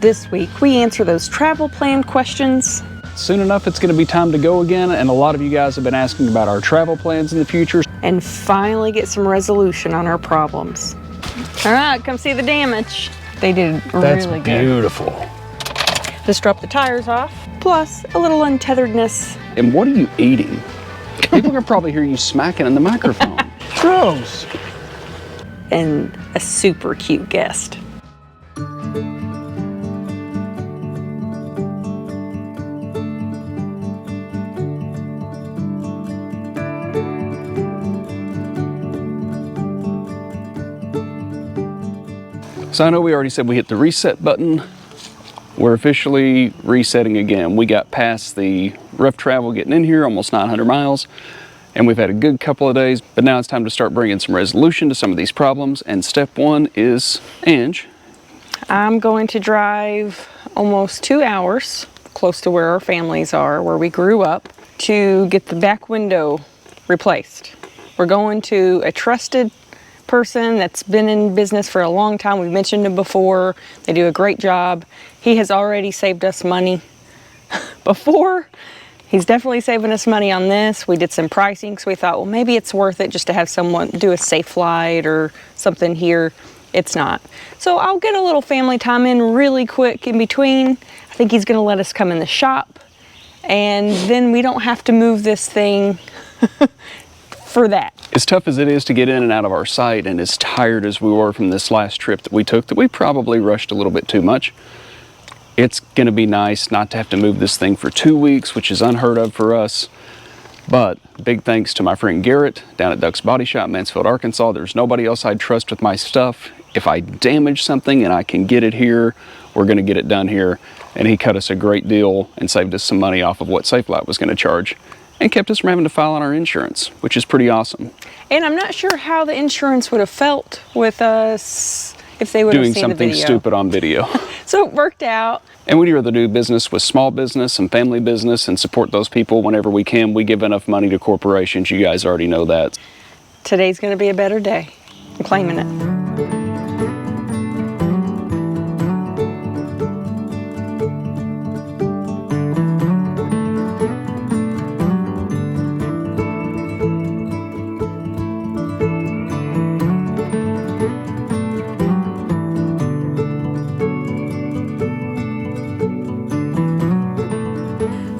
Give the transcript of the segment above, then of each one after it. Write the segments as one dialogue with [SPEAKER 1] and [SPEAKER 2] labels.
[SPEAKER 1] This week, we answer those travel plan questions.
[SPEAKER 2] Soon enough, it's going to be time to go again, and a lot of you guys have been asking about our travel plans in the future.
[SPEAKER 1] And finally get some resolution on our problems. All right, come see the damage. They did really good.
[SPEAKER 2] That's beautiful.
[SPEAKER 1] Just drop the tires off, plus a little untetheredness.
[SPEAKER 2] And what are you eating? People can probably hear you smacking in the microphone. Gross.
[SPEAKER 1] And a super cute guest.
[SPEAKER 2] So I know we already said we hit the reset button. We're officially resetting again. We got past the rough travel getting in here, almost 900 miles, and we've had a good couple of days, but now it's time to start bringing some resolution to some of these problems. And step one is, Ange.
[SPEAKER 1] I'm going to drive almost 2 hours, close to where our families are, where we grew up, to get the back window replaced. We're going to a trusted person that's been in business for a long time. We've mentioned him before. They do a great job. He has already saved us money before. He's definitely saving us money on this. We did some pricing, so we thought, well, maybe it's worth it just to have someone do a safe flight or something here. It's not. So I'll get a little family time in really quick in between. I think he's gonna let us come in the shop, and then we don't have to move this thing for that.
[SPEAKER 2] As tough as it is to get in and out of our site, and as tired as we were from this last trip that we took, that we probably rushed a little bit too much, it's going to be nice not to have to move this thing for 2 weeks, which is unheard of for us. But big thanks to my friend Garrett down at Duck's Body Shop, Mansfield, Arkansas. There's nobody else I'd trust with my stuff. If I damage something and I can get it here, we're going to get it done here. And he cut us a great deal and saved us some money off of what Slidout was going to charge, and kept us from having to file on our insurance, which is pretty awesome.
[SPEAKER 1] And I'm not sure how the insurance would have felt with us if they would have seen the video.
[SPEAKER 2] Doing something stupid on video.
[SPEAKER 1] So it worked out.
[SPEAKER 2] And we'd rather do business with small business and family business and support those people whenever we can. We give enough money to corporations. You guys already know that.
[SPEAKER 1] Today's going to be a better day. I'm claiming it.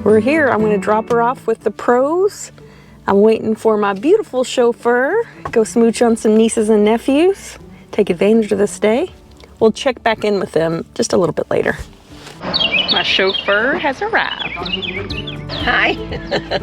[SPEAKER 1] We're here. I'm going to drop her off with the pros. I'm waiting for my beautiful chauffeur. Go smooch on some nieces and nephews. Take advantage of this day. We'll check back in with them just a little bit later. My chauffeur has arrived. Hi.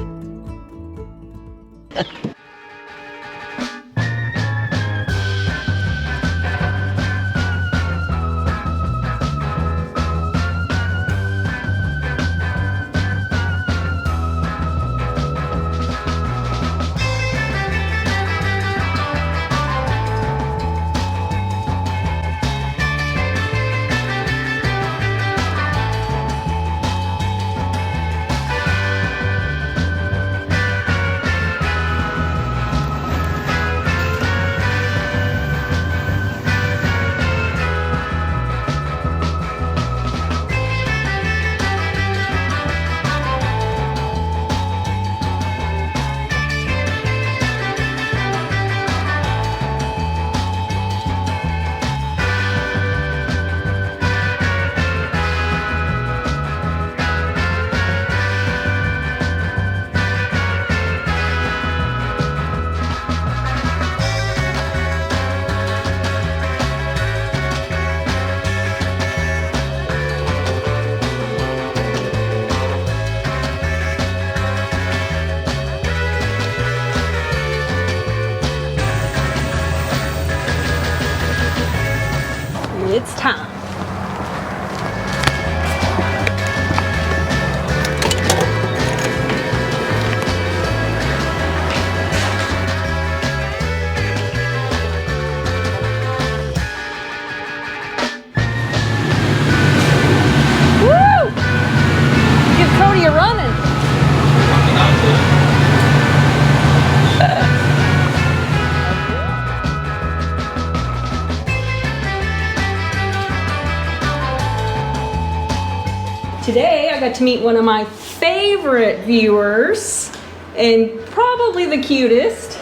[SPEAKER 1] Today I got to meet one of my favorite viewers and probably the cutest.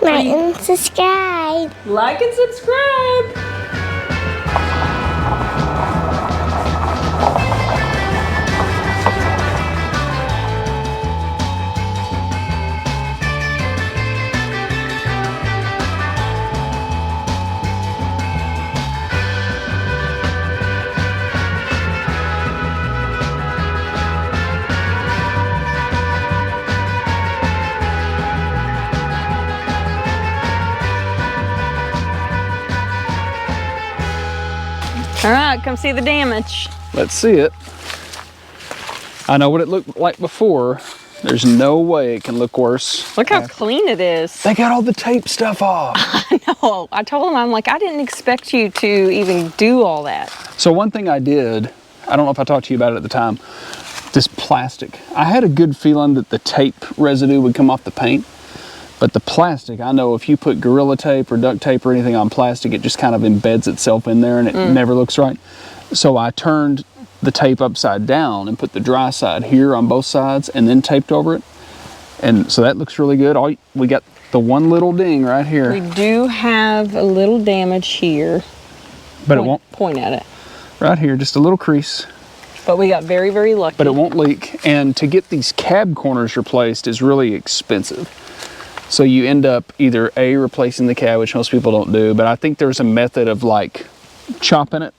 [SPEAKER 3] Like and subscribe.
[SPEAKER 1] Like and subscribe. All right, come see the damage.
[SPEAKER 2] Let's see it. I know what it looked like before. There's no way it can look worse.
[SPEAKER 1] Look how clean it is.
[SPEAKER 2] They got all the tape stuff off.
[SPEAKER 1] I know. I told him, I'm like, I didn't expect you to even do all that.
[SPEAKER 2] So one thing I did, I don't know if I talked to you about it at the time, this plastic. I had a good feeling that the tape residue would come off the paint, but the plastic, I know if you put Gorilla Tape or duct tape or anything on plastic, it just kind of embeds itself in there and it never looks right. So I turned the tape upside down and put the dry side here on both sides and then taped over it. And so that looks really good. We got the one little ding right here.
[SPEAKER 1] We do have a little damage here.
[SPEAKER 2] But it won't.
[SPEAKER 1] Point at it.
[SPEAKER 2] Right here, just a little crease.
[SPEAKER 1] But we got very, very lucky.
[SPEAKER 2] But it won't leak. And to get these cab corners replaced is really expensive. So you end up either A, replacing the cab, which most people don't do, but I think there's a method of like chopping it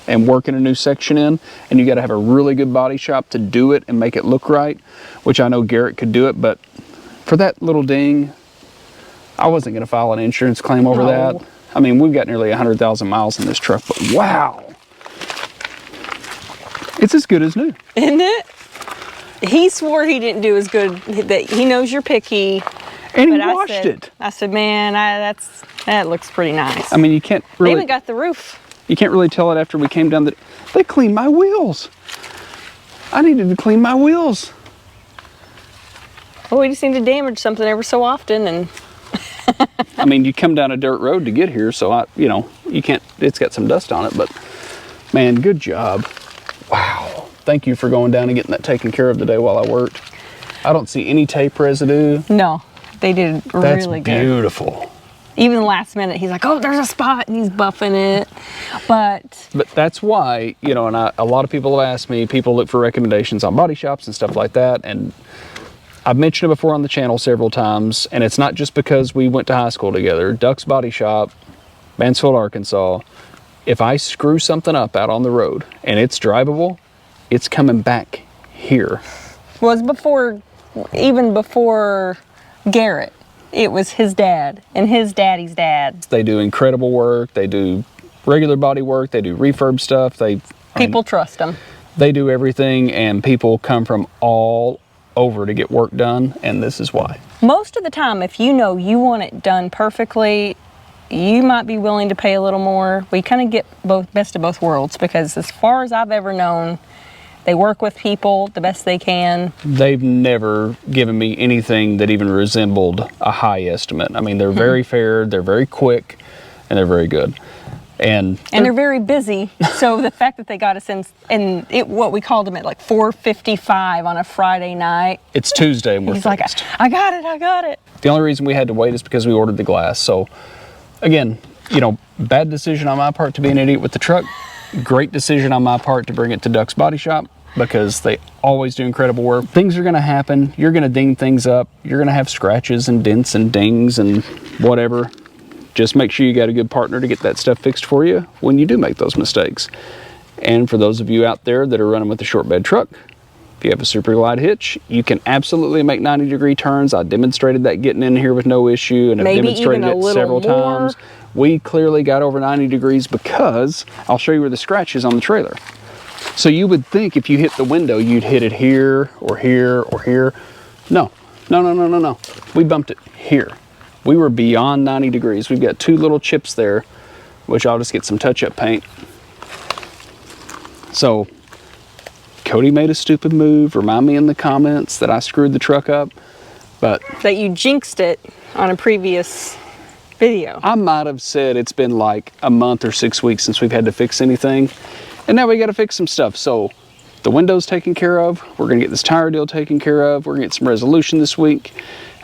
[SPEAKER 2] and working a new section in, and you got to have a really good body shop to do it and make it look right, which I know Garrett could do it, but for that little ding, I wasn't going to file an insurance claim over that. I mean, we've got nearly 100,000 miles in this truck, but wow. It's as good as new.
[SPEAKER 1] Isn't it? He swore he didn't do as good, that he knows you're picky.
[SPEAKER 2] And he washed it.
[SPEAKER 1] I said, man, that looks pretty nice.
[SPEAKER 2] I mean, you can't really...
[SPEAKER 1] They even got the roof.
[SPEAKER 2] You can't really tell it after we came down they cleaned my wheels. I needed to clean my wheels.
[SPEAKER 1] Well, we just need to damage something every so often and...
[SPEAKER 2] I mean, you come down a dirt road to get here, so you can't, it's got some dust on it, but man, good job. Wow. Thank you for going down and getting that taken care of today while I worked. I don't see any tape residue.
[SPEAKER 1] No, they did really good.
[SPEAKER 2] That's beautiful.
[SPEAKER 1] Even last minute, he's like, oh, there's a spot, and he's buffing it. But
[SPEAKER 2] that's why, and a lot of people have asked me, people look for recommendations on body shops and stuff like that, and I've mentioned it before on the channel several times, and it's not just because we went to high school together. Duck's Body Shop, Mansfield, Arkansas. If I screw something up out on the road and it's drivable, it's coming back here.
[SPEAKER 1] Was even before Garrett. It was his dad and his daddy's dad.
[SPEAKER 2] They do incredible work. They do regular body work. They do refurb stuff.
[SPEAKER 1] People trust them.
[SPEAKER 2] They do everything, and people come from all over to get work done, and this is why.
[SPEAKER 1] Most of the time, if you know you want it done perfectly, you might be willing to pay a little more. We kind of get best of both worlds, because as far as I've ever known, they work with people the best they can. They've
[SPEAKER 2] never given me anything that even resembled a high estimate. I mean, they're very fair, they're very quick, and they're very good. And they're very busy. So the fact that they got us in what we called them at like 4:55 on a Friday night. It's Tuesday and we're fixed. Like, I got it. The only reason we had to wait is because we ordered the glass. So again, bad decision on my part to be an idiot with the truck. Great decision on my part to bring it to Duck's Body Shop, because they always do incredible work. Things are going to happen. You're going to ding things up. You're going to have scratches and dents and dings and whatever. Just make sure you got a good partner to get that stuff fixed for you when you do make those mistakes. And for those of you out there that are running with a short bed truck, if you have a super glide hitch, you can absolutely make 90-degree turns. I demonstrated that getting in here with no issue, and I've demonstrated it several times. We clearly got over 90 degrees because I'll show you where the scratch is on the trailer. So you would think if you hit the window, you'd hit it here or here or here. No. We bumped it here. We were beyond 90 degrees. We've got two little chips there, which I'll just get some touch-up paint. So Cody made a stupid move. Remind me in the comments that I screwed the truck up, but that you jinxed it on a previous video. I might have said it's been like a month or 6 weeks since we've had to fix anything, and now we got to fix some stuff. So the window's taken care of. We're going to get this tire deal taken care of. We're going to get some resolution this week.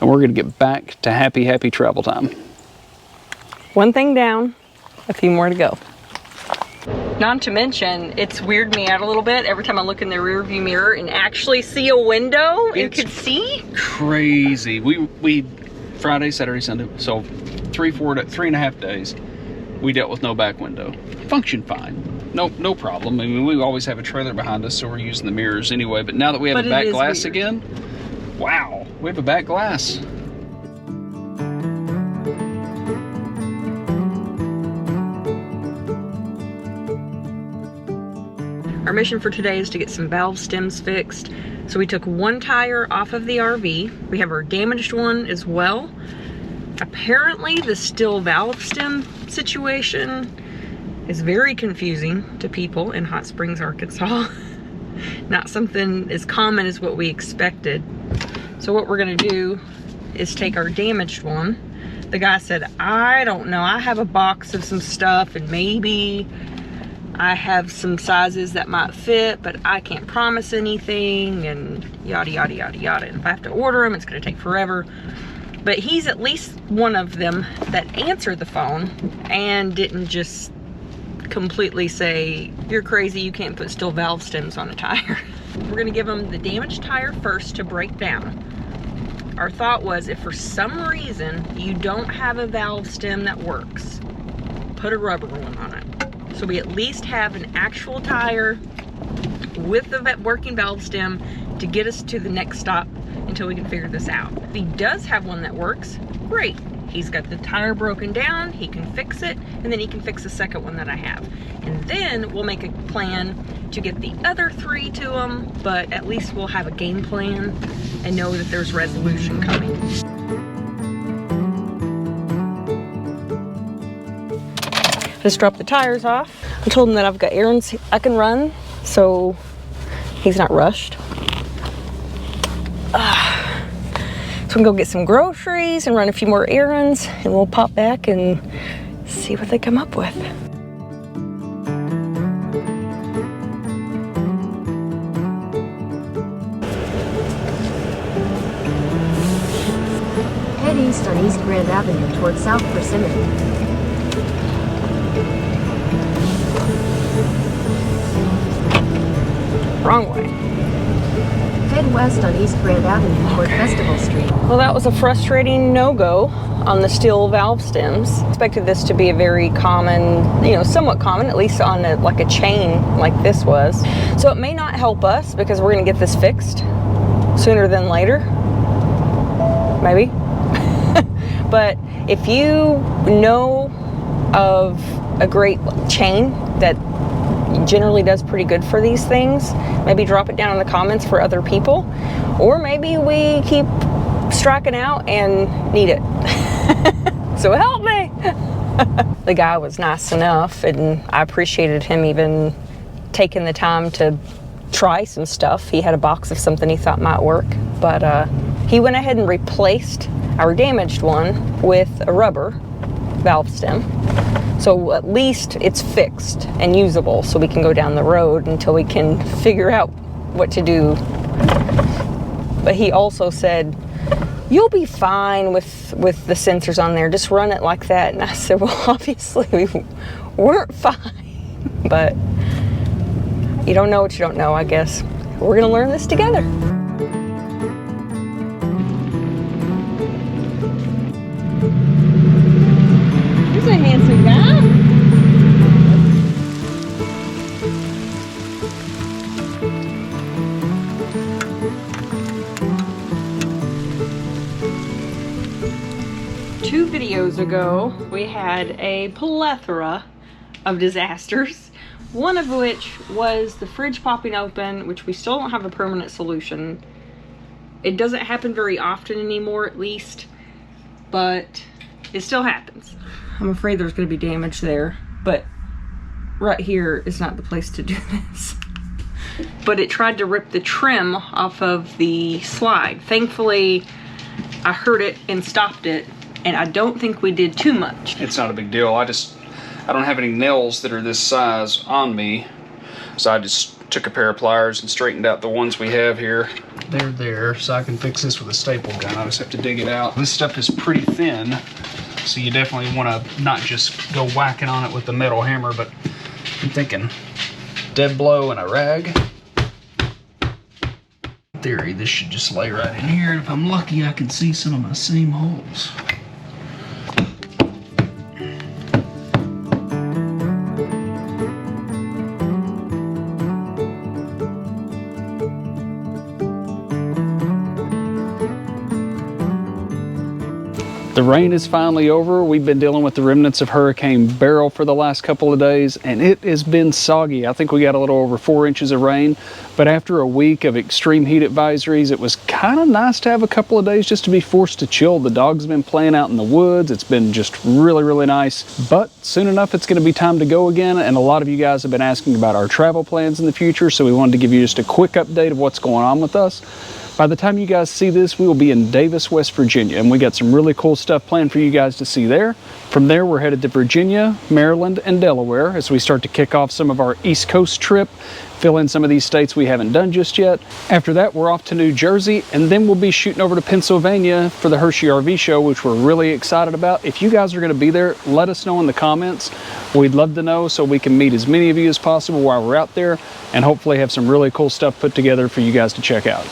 [SPEAKER 2] And we're going to get back to happy, happy travel time.
[SPEAKER 1] One thing down, a few more to go. Not to mention, it's weirded me out a little bit every time I look in the rear view mirror and actually see a window and could see.
[SPEAKER 2] Crazy. We Friday, Saturday, Sunday, so 3.5 days, we dealt with no back window. Functioned fine. No problem. I mean, we always have a trailer behind us, so we're using the mirrors anyway. But now that we have a back glass again, wow, we have a back glass.
[SPEAKER 1] Our mission for today is to get some valve stems fixed. So we took one tire off of the RV. We have our damaged one as well. Apparently the still valve stem situation is very confusing to people in Hot Springs, Arkansas. Not something as common as what we expected. So what we're gonna do is take our damaged one. The guy said, I don't know, I have a box of some stuff and maybe I have some sizes that might fit, but I can't promise anything, and yada, yada, yada, yada. And if I have to order them, it's gonna take forever. But he's at least one of them that answered the phone and didn't just completely say, you're crazy, you can't put still valve stems on a tire. We're gonna give him the damaged tire first to break down. Our thought was, if for some reason you don't have a valve stem that works, put a rubber one on it. So we at least have an actual tire with the working valve stem to get us to the next stop until we can figure this out. If he does have one that works, great. He's got the tire broken down, he can fix it, and then he can fix the second one that I have. And then we'll make a plan to get the other 3 to him, but at least we'll have a game plan and know that there's resolution coming. Just dropped the tires off. I told him that I've got errands I can run, so he's not rushed. So I'm gonna go get some groceries and run a few more errands, and we'll pop back and see what they come up with.
[SPEAKER 4] Head east on East Grand Avenue toward South Persimmon.
[SPEAKER 1] Wrong way.
[SPEAKER 4] Head west on East Grand Avenue toward Festival Street.
[SPEAKER 1] Well, that was a frustrating no-go on the steel valve stems. Expected this to be a very common, somewhat common, at least on like a chain like this was. So it may not help us because we're gonna get this fixed sooner than later. Maybe. But if you know of a great chain that generally does pretty good for these things, maybe drop it down in the comments for other people, or maybe we keep striking out and need it. So help me. The guy was nice enough, and I appreciated him even taking the time to try some stuff. He had a box of something he thought might work, but he went ahead and replaced our damaged one with a rubber valve stem. So at least it's fixed and usable, so we can go down the road until we can figure out what to do. But he also said, you'll be fine with the sensors on there, just run it like that. And I said, well, obviously we weren't fine, but you don't know what you don't know, I guess. We're gonna learn this together. He's a handsome guy. 2 videos ago, we had a plethora of disasters, one of which was the fridge popping open, which we still don't have a permanent solution. It doesn't happen very often anymore, at least, but it still happens. I'm afraid there's going to be damage there, but right here is not the place to do this. But it tried to rip the trim off of the slide. Thankfully, I heard it and stopped it, and I don't think we did too much.
[SPEAKER 2] It's not a big deal. I don't have any nails that are this size on me. So I just took a pair of pliers and straightened out the ones we have here. They're there, so I can fix this with a staple gun. I just have to dig it out. This stuff is pretty thin, so you definitely want to not just go whacking on it with the metal hammer, but I'm thinking dead blow and a rag. In theory, this should just lay right in here, and if I'm lucky, I can see some of my same holes. The rain is finally over. We've been dealing with the remnants of Hurricane Beryl for the last couple of days, and it has been soggy. I think we got a little over 4 inches of rain, but after a week of extreme heat advisories, it was kind of nice to have a couple of days just to be forced to chill. The dogs have been playing out in the woods. It's been just really, really nice, but soon enough it's going to be time to go again, and a lot of you guys have been asking about our travel plans in the future, so we wanted to give you just a quick update of what's going on with us. By the time you guys see this, we will be in Davis, West Virginia, and we got some really cool stuff planned for you guys to see there. From there, we're headed to Virginia, Maryland, and Delaware as we start to kick off some of our East Coast trip, fill in some of these states we haven't done just yet. After that, we're off to New Jersey, and then we'll be shooting over to Pennsylvania for the Hershey RV show, which we're really excited about. If you guys are going to be there, let us know in the comments. We'd love to know so we can meet as many of you as possible while we're out there, and hopefully have some really cool stuff put together for you guys to check out.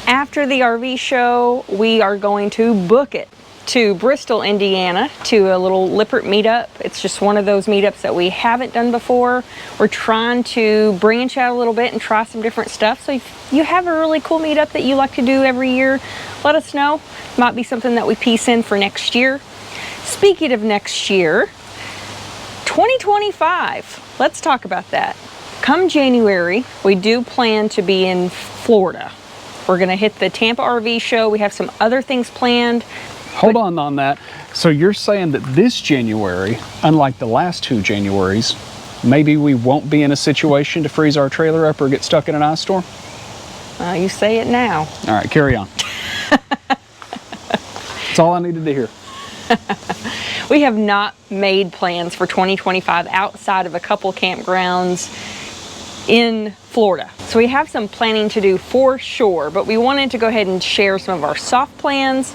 [SPEAKER 1] After the RV show, we are going to book it to Bristol, Indiana, to a little Lippert meetup. It's just one of those meetups that we haven't done before. We're trying to branch out a little bit and try some different stuff. So if you have a really cool meetup that you like to do every year, let us know. Might be something that we piece in for next year. Speaking of next year, 2025, let's talk about that. Come January, we do plan to be in Florida. We're going to hit the Tampa RV show. We have some other things planned.
[SPEAKER 2] Hold on that. So you're saying that this January, unlike the last 2 Januaries, maybe we won't be in a situation to freeze our trailer up or get stuck in an ice storm?
[SPEAKER 1] You say it now.
[SPEAKER 2] All right, carry on. That's all I needed to hear.
[SPEAKER 1] We have not made plans for 2025 outside of a couple campgrounds in Florida. So we have some planning to do for sure, but we wanted to go ahead and share some of our soft plans.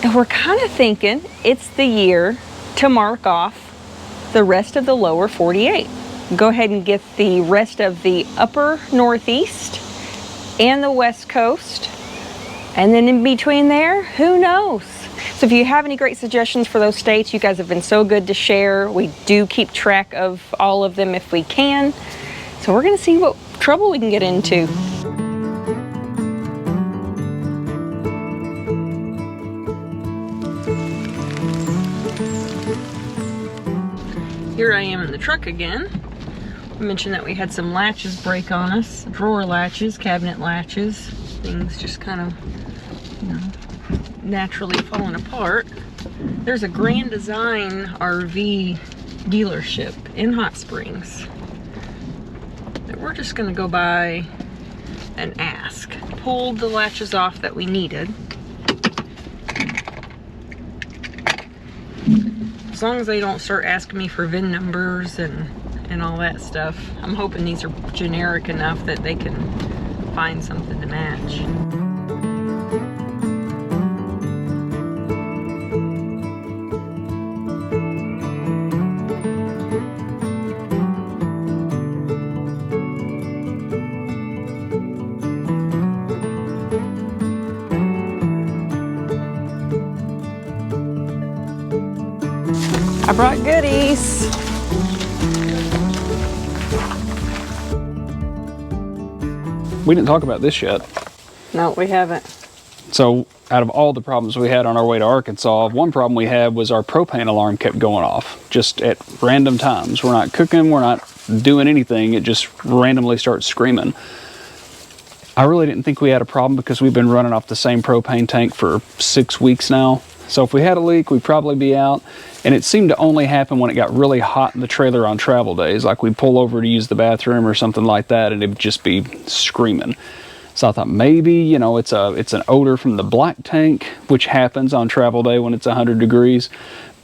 [SPEAKER 1] And we're kind of thinking it's the year to mark off the rest of the lower 48. Go ahead and get the rest of the upper Northeast and the West Coast. And then in between there, who knows? So if you have any great suggestions for those states, you guys have been so good to share. We do keep track of all of them if we can. So we're going to see what trouble we can get into. Here I am in the truck again. I mentioned that we had some latches break on us, drawer latches, cabinet latches, things just kind of, you know, naturally falling apart. There's a Grand Design RV dealership in Hot Springs that we're just gonna go by and ask. Pulled the latches off that we needed. As long as they don't start asking me for VIN numbers and all that stuff. I'm hoping these are generic enough that they can find something to match. I brought goodies.
[SPEAKER 2] We didn't talk about this yet.
[SPEAKER 1] No, we haven't.
[SPEAKER 2] So out of all the problems we had on our way to Arkansas, one problem we had was our propane alarm kept going off just at random times. We're not cooking, we're not doing anything. It just randomly starts screaming. I really didn't think we had a problem because we've been running off the same propane tank for 6 weeks now. So if we had a leak, we'd probably be out. And it seemed to only happen when it got really hot in the trailer on travel days, like we'd pull over to use the bathroom or something like that, and it'd just be screaming. So I thought maybe, you know, it's an odor from the black tank, which happens on travel day when it's 100 degrees.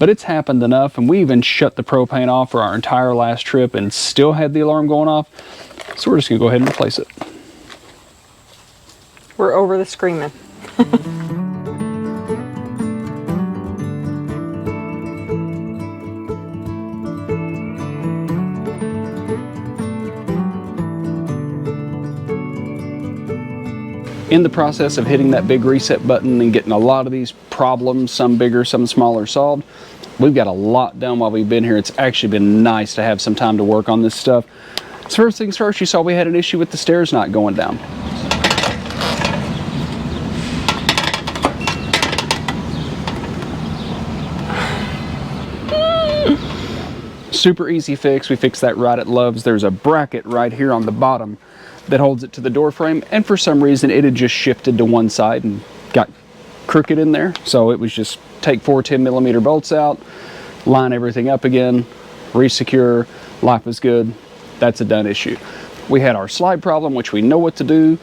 [SPEAKER 2] But it's happened enough, and we even shut the propane off for our entire last trip and still had the alarm going off. So we're just gonna go ahead and replace it.
[SPEAKER 1] We're over the screaming.
[SPEAKER 2] In the process of hitting that big reset button and getting a lot of these problems, some bigger, some smaller, solved, we've got a lot done while we've been here. It's actually been nice to have some time to work on this stuff. So first things first, you saw we had an issue with the stairs not going down. Super easy fix. We fixed that right at Love's. There's a bracket right here on the bottom that holds it to the door frame, and for some reason it had just shifted to one side and got crooked in there. So it was just take 4 10mm bolts out, line everything up again, re-secure, life was good. That's a done issue. We had our slide problem, which we know what to do.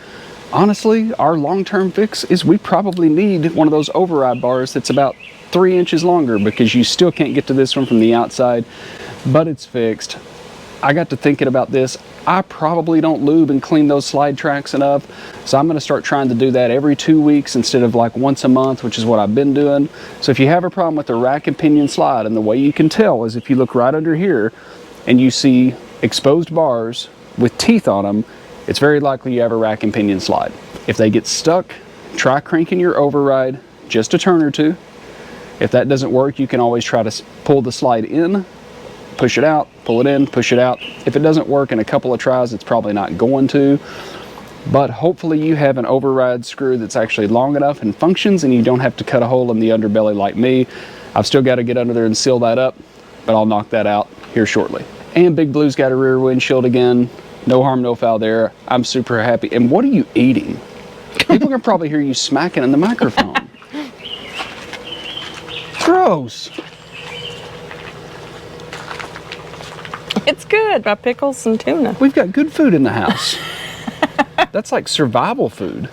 [SPEAKER 2] Honestly, our long-term fix is we probably need one of those override bars that's about 3 inches longer, because you still can't get to this one from the outside, but it's fixed. I got to thinking about this. I probably don't lube and clean those slide tracks enough, so I'm going to start trying to do that every 2 weeks instead of like once a month, which is what I've been doing. So if you have a problem with the rack and pinion slide, and the way you can tell is if you look right under here and you see exposed bars with teeth on them, it's very likely you have a rack and pinion slide. If they get stuck, try cranking your override just a turn or two. If that doesn't work, you can always try to pull the slide in, push it out, pull it in, push it out. If it doesn't work in a couple of tries, it's probably not going to. But hopefully you have an override screw that's actually long enough and functions, and you don't have to cut a hole in the underbelly like me. I've still got to get under there and seal that up, but I'll knock that out here shortly. And Big Blue's got a rear windshield again. No harm, no foul there. I'm super happy. And what are you eating? People can probably hear you smacking in the microphone. Gross.
[SPEAKER 1] It's good. My pickles and tuna.
[SPEAKER 2] We've got good food in the house. That's like survival food.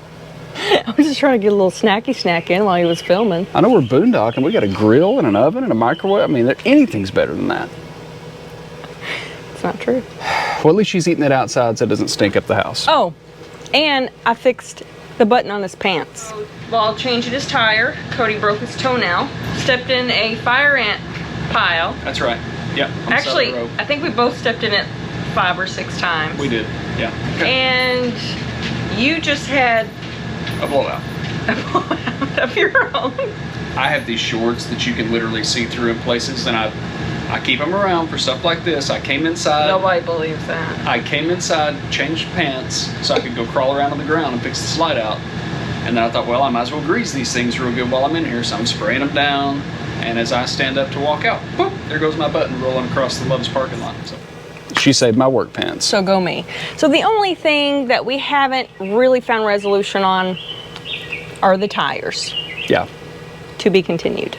[SPEAKER 1] I was just trying to get a little snacky snack in while he was filming.
[SPEAKER 2] I know we're boondocking. We got a grill and an oven and a microwave. I mean, anything's better than that.
[SPEAKER 1] It's not true.
[SPEAKER 2] Well, at least she's eating it outside so it doesn't stink up the house.
[SPEAKER 1] Oh, and I fixed the button on his pants. While changing his tire, Cody broke his toenail, stepped in a fire ant pile.
[SPEAKER 2] That's right. Yeah.
[SPEAKER 1] Actually, I think we both stepped in it 5 or 6 times.
[SPEAKER 2] We did. Yeah. Okay.
[SPEAKER 1] And you just had
[SPEAKER 2] A blowout.
[SPEAKER 1] Of your own.
[SPEAKER 2] I have these shorts that you can literally see through in places, and I keep them around for stuff like this. I came inside.
[SPEAKER 1] Nobody believes that.
[SPEAKER 2] I came inside, changed pants so I could go crawl around on the ground and fix the slide out. And then I thought, well, I might as well grease these things real good while I'm in here. So I'm spraying them down. And as I stand up to walk out, boop, there goes my button rolling across the Love's parking lot. So she saved my work pants.
[SPEAKER 1] So go me. So the only thing that we haven't really found resolution on are the tires.
[SPEAKER 2] Yeah.
[SPEAKER 1] To be continued.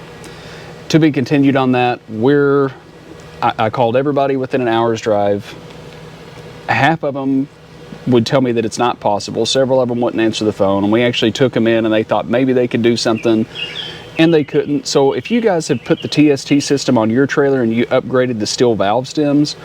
[SPEAKER 2] To be continued on that. I called everybody within an hour's drive. Half of them would tell me that it's not possible. Several of them wouldn't answer the phone. And we actually took them in and they thought maybe they could do something. And they couldn't. So if you guys have put the TST system on your trailer and you upgraded the steel valve stems,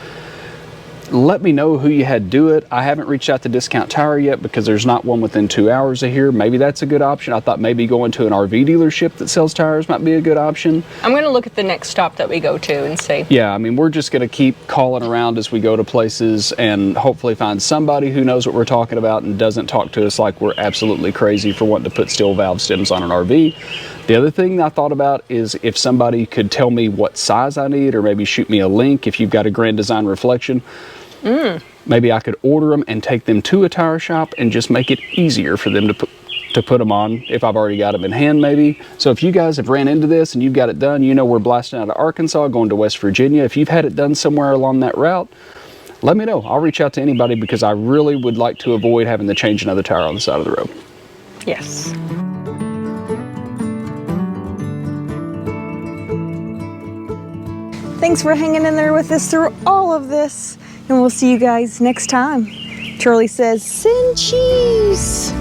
[SPEAKER 2] let me know who you had do it. I haven't reached out to Discount Tire yet because there's not one within 2 hours of here. Maybe that's a good option. I thought maybe going to an RV dealership that sells tires might be a good option.
[SPEAKER 1] I'm going to look at the next stop that we go to and see.
[SPEAKER 2] Yeah, I mean, we're just going to keep calling around as we go to places and hopefully find somebody who knows what we're talking about and doesn't talk to us like we're absolutely crazy for wanting to put steel valve stems on an RV. The other thing I thought about is if somebody could tell me what size I need, or maybe shoot me a link if you've got a Grand Design Reflection. Maybe I could order them and take them to a tire shop and just make it easier for them to put them on if I've already got them in hand maybe. So if you guys have ran into this and you've got it done, you know we're blasting out of Arkansas, going to West Virginia. If you've had it done somewhere along that route, let me know. I'll reach out to anybody because I really would like to avoid having to change another tire on the side of the road.
[SPEAKER 1] Yes. Thanks for hanging in there with us through all of this. And we'll see you guys next time. Charlie says, send cheese.